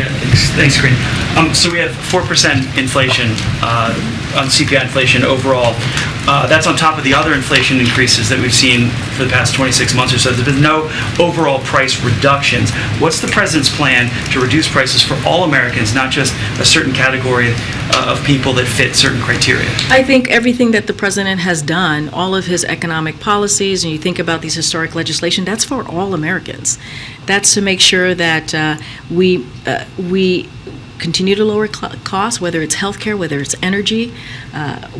Yeah, thanks, Karine. So we have 4% inflation on CPI inflation overall. That's on top of the other inflation increases that we've seen for the past 26 months or so. There's been no overall price reductions. What's the president's plan to reduce prices for all Americans, not just a certain category of people that fit certain criteria? I think everything that the president has done, all of his economic policies, and you think about these historic legislation, that's for all Americans. That's to make sure that we continue to lower costs, whether it's healthcare, whether it's energy,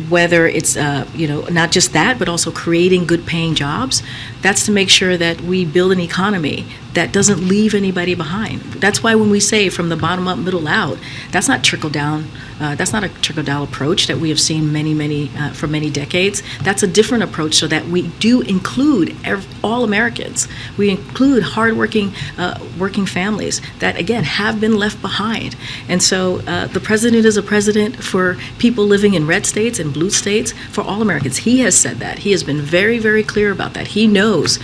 whether it's not just that, but also creating good-paying jobs. That's to make sure that we build an economy that doesn't leave anybody behind. That's why when we say from the bottom up, middle out, that's not trickle down. That's not a trickle down approach that we have seen for many decades. That's a different approach, so that we do include all Americans. We include hardworking, working families that again have been left behind. And so the president is a president for people living in red states and blue states, for all Americans. He has said that. He has been very, very clear about that. He knows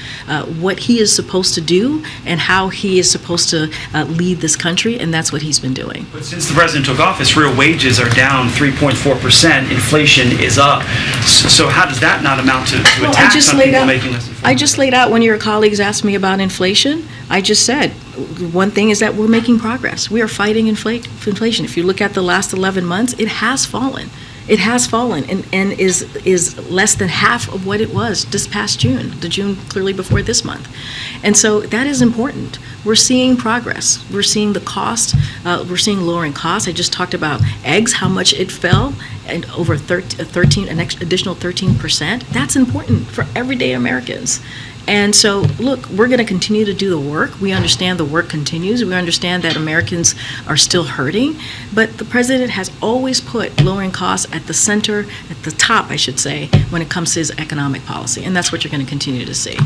what he is supposed to do and how he is supposed to lead this country, and that's what he's been doing. But since the president took office, real wages are down 3.4%. Inflation is up. So how does that not amount to a tax on people making less? I just laid out, when your colleagues asked me about inflation, I just said, one thing is that we're making progress. We are fighting inflation. If you look at the last 11 months, it has fallen. It has fallen and is less than half of what it was this past June, the June clearly before this month. And so that is important. We're seeing progress. We're seeing the cost. We're seeing lowering costs. I just talked about eggs, how much it fell, and over an additional 13%. That's important for everyday Americans. And so, look, we're going to continue to do the work. We understand the work continues. We understand that Americans are still hurting. But the president has always put lowering costs at the center, at the top, I should say, when it comes to his economic policy. And that's what you're going to continue to see.